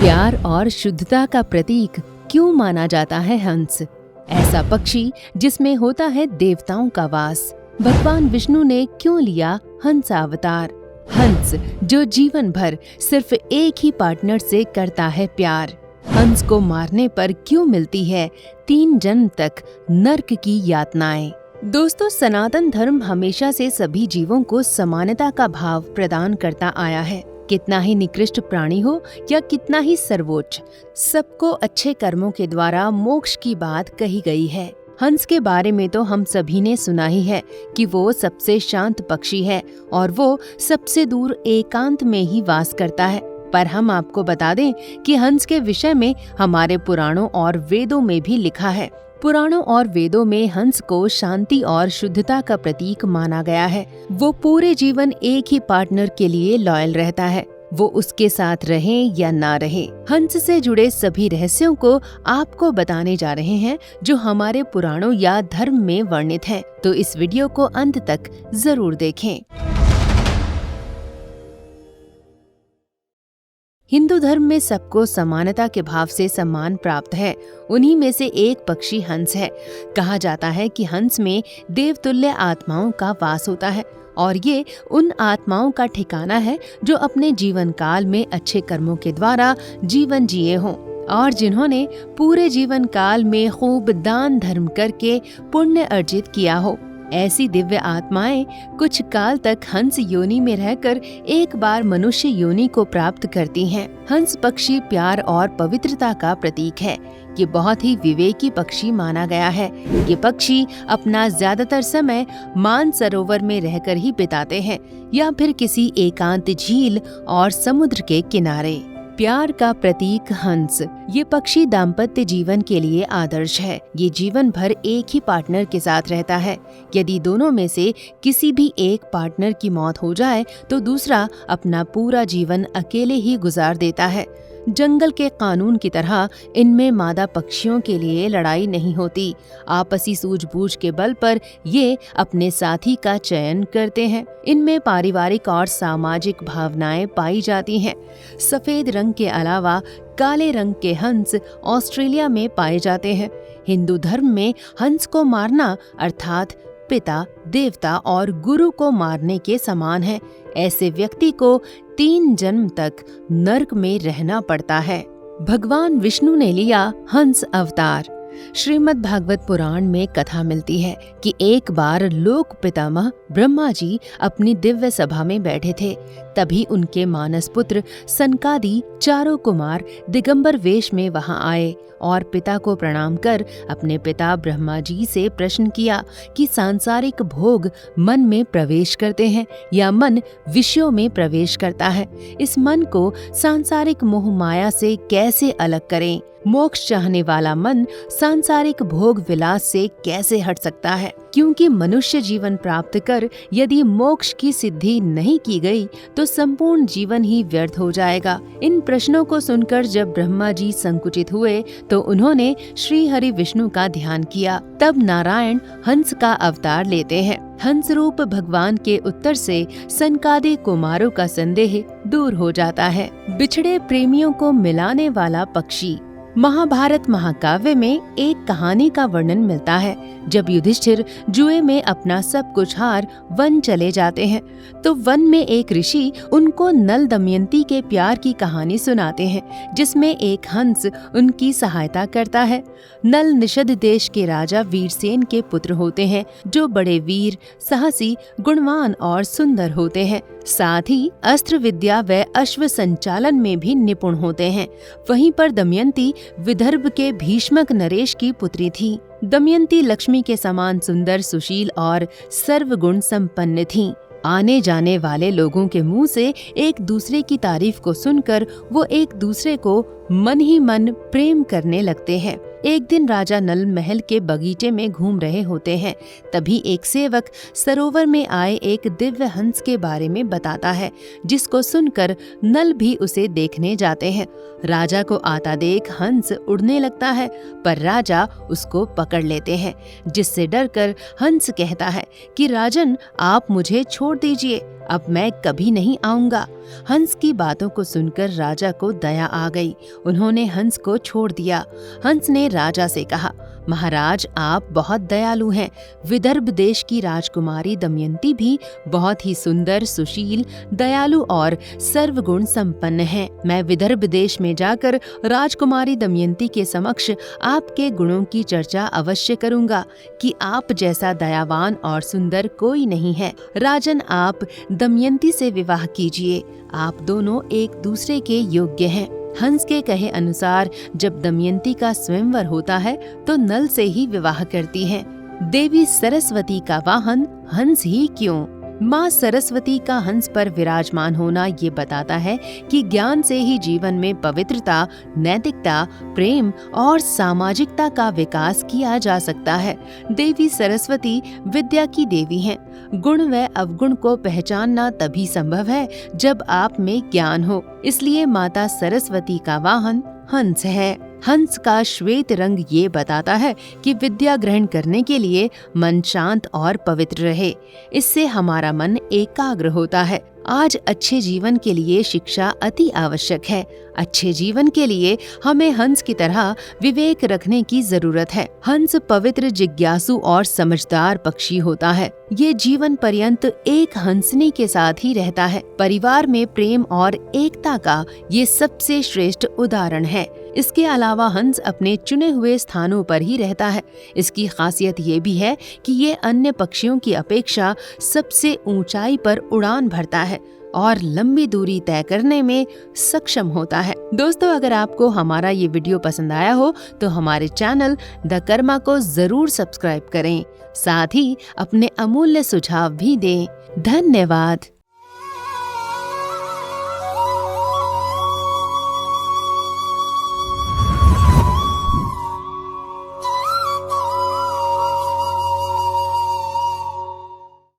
प्यार और शुद्धता का प्रतीक क्यों माना जाता है हंस? ऐसा पक्षी जिसमें होता है देवताओं का वास। भगवान विष्णु ने क्यों लिया हंस अवतार? हंस जो जीवन भर सिर्फ एक ही पार्टनर से करता है प्यार। हंस को मारने पर क्यों मिलती है 3 जन्म तक नर्क की यातनाएं? दोस्तों, सनातन धर्म हमेशा से सभी जीवों को समानता का भाव प्रदान करता आया है। कितना ही निकृष्ट प्राणी हो या कितना ही सर्वोच्च, सबको अच्छे कर्मों के द्वारा मोक्ष की बात कही गई है। हंस के बारे में तो हम सभी ने सुना ही है कि वो सबसे शांत पक्षी है और वो सबसे दूर एकांत में ही वास करता है। पर हम आपको बता दें कि हंस के विषय में हमारे पुराणों और वेदों में भी लिखा है। पुराणों और वेदों में हंस को शांति और शुद्धता का प्रतीक माना गया है। वो पूरे जीवन एक ही पार्टनर के लिए लॉयल रहता है, वो उसके साथ रहे या ना रहे। हंस से जुड़े सभी रहस्यों को आपको बताने जा रहे हैं जो हमारे पुराणों या धर्म में वर्णित हैं। तो इस वीडियो को अंत तक जरूर देखें। हिंदू धर्म में सबको समानता के भाव से सम्मान प्राप्त है। उन्हीं में से एक पक्षी हंस है। कहा जाता है कि हंस में देवतुल्य आत्माओं का वास होता है और ये उन आत्माओं का ठिकाना है जो अपने जीवन काल में अच्छे कर्मों के द्वारा जीवन जिए हों और जिन्होंने पूरे जीवन काल में खूब दान धर्म करके पुण्य अर्जित किया हो। ऐसी दिव्य आत्माएं कुछ काल तक हंस योनि में रहकर एक बार मनुष्य योनि को प्राप्त करती हैं। हंस पक्षी प्यार और पवित्रता का प्रतीक है। ये बहुत ही विवेकी पक्षी माना गया है। ये पक्षी अपना ज्यादातर समय मानसरोवर में रहकर ही बिताते हैं या फिर किसी एकांत झील और समुद्र के किनारे। प्यार का प्रतीक हंस, ये पक्षी दाम्पत्य जीवन के लिए आदर्श है। ये जीवन भर एक ही पार्टनर के साथ रहता है। यदि दोनों में से किसी भी एक पार्टनर की मौत हो जाए तो दूसरा अपना पूरा जीवन अकेले ही गुजार देता है। जंगल के कानून की तरह इनमें मादा पक्षियों के लिए लड़ाई नहीं होती। आपसी सूझबूझ के बल पर ये अपने साथी का चयन करते हैं। इनमें पारिवारिक और सामाजिक भावनाएं पाई जाती हैं। सफेद रंग के अलावा काले रंग के हंस ऑस्ट्रेलिया में पाए जाते हैं। हिंदू धर्म में हंस को मारना अर्थात पिता, देवता और गुरु को मारने के समान है। ऐसे व्यक्ति को 3 जन्म तक नर्क में रहना पड़ता है। भगवान विष्णु ने लिया हंस अवतार। श्रीमद् भागवत पुराण में कथा मिलती है कि एक बार लोक पितामह ब्रह्मा जी अपनी दिव्य सभा में बैठे थे। तभी उनके मानस पुत्र सनकादि चारों कुमार दिगंबर वेश में वहां आए और पिता को प्रणाम कर अपने पिता ब्रह्मा जी से प्रश्न किया कि सांसारिक भोग मन में प्रवेश करते हैं या मन विषयों में प्रवेश करता है। इस मन को सांसारिक मोह माया से कैसे अलग करें? मोक्ष चाहने वाला मन सांसारिक भोग विलास से कैसे हट सकता है? क्योंकि मनुष्य जीवन प्राप्त कर यदि मोक्ष की सिद्धि नहीं की गई तो संपूर्ण जीवन ही व्यर्थ हो जाएगा। इन प्रश्नों को सुनकर जब ब्रह्मा जी संकुचित हुए तो उन्होंने श्री हरि विष्णु का ध्यान किया। तब नारायण हंस का अवतार लेते हैं। हंस रूप भगवान के उत्तर से सनकादि कुमारों का संदेह दूर हो जाता है। बिछड़े प्रेमियों को मिलाने वाला पक्षी। महाभारत महाकाव्य में एक कहानी का वर्णन मिलता है। जब युधिष्ठिर जुए में अपना सब कुछ हार वन चले जाते हैं तो वन में एक ऋषि उनको नल दमयंती के प्यार की कहानी सुनाते हैं, जिसमें एक हंस उनकी सहायता करता है। नल निषद देश के राजा वीरसेन के पुत्र होते हैं जो बड़े वीर, साहसी, गुणवान और सुंदर होते हैं। साथ ही अस्त्र विद्या व अश्व संचालन में भी निपुण होते हैं। वहीं पर दमयंती विदर्भ के भीष्मक नरेश की पुत्री थी। दमयंती लक्ष्मी के समान सुंदर, सुशील और सर्वगुण संपन्न थीं। आने जाने वाले लोगों के मुंह से एक दूसरे की तारीफ को सुनकर वो एक दूसरे को मन ही मन प्रेम करने लगते हैं। एक दिन राजा नल महल के बगीचे में घूम रहे होते हैं। तभी एक सेवक सरोवर में आए एक दिव्य हंस के बारे में बताता है, जिसको सुनकर नल भी उसे देखने जाते हैं। राजा को आता देख हंस उड़ने लगता है, पर राजा उसको पकड़ लेते हैं, जिससे डरकर हंस कहता है कि राजन, आप मुझे छोड़ दीजिए। अब मैं कभी नहीं आऊंगा। हंस की बातों को सुनकर राजा को दया आ गई। उन्होंने हंस को छोड़ दिया। हंस ने राजा से कहा, महाराज आप बहुत दयालु हैं। विदर्भ देश की राजकुमारी दमयंती भी बहुत ही सुंदर, सुशील, दयालु और सर्वगुण संपन्न है। मैं विदर्भ देश में जाकर राजकुमारी दमयंती के समक्ष आपके गुणों की चर्चा अवश्य करूंगा कि आप जैसा दयावान और सुंदर कोई नहीं है। राजन, आप दमयंती से विवाह कीजिए। आप दोनों एक दूसरे के योग्य हैं। हंस के कहे अनुसार जब दमयंती का स्वयंवर होता है तो नल से ही विवाह करती हैं। देवी सरस्वती का वाहन हंस ही क्यों? माँ सरस्वती का हंस पर विराजमान होना ये बताता है कि ज्ञान से ही जीवन में पवित्रता, नैतिकता, प्रेम और सामाजिकता का विकास किया जा सकता है। देवी सरस्वती विद्या की देवी हैं। गुण व अवगुण को पहचानना तभी संभव है जब आप में ज्ञान हो। इसलिए माता सरस्वती का वाहन हंस है। हंस का श्वेत रंग ये बताता है कि विद्या ग्रहण करने के लिए मन शांत और पवित्र रहे। इससे हमारा मन एकाग्र होता है। आज अच्छे जीवन के लिए शिक्षा अति आवश्यक है। अच्छे जीवन के लिए हमें हंस की तरह विवेक रखने की जरूरत है। हंस पवित्र, जिज्ञासु और समझदार पक्षी होता है। ये जीवन पर्यंत एक हंसनी के साथ ही रहता है। परिवार में प्रेम और एकता का ये सबसे श्रेष्ठ उदाहरण है। इसके अलावा हंस अपने चुने हुए स्थानों पर ही रहता है। इसकी खासियत ये भी है कि ये अन्य पक्षियों की अपेक्षा सबसे ऊंचाई पर उड़ान भरता है और लंबी दूरी तय करने में सक्षम होता है। दोस्तों, अगर आपको हमारा ये वीडियो पसंद आया हो तो हमारे चैनल द कर्मा को जरूर सब्सक्राइब करें। साथ ही अपने अमूल्य सुझाव भी दें। धन्यवाद।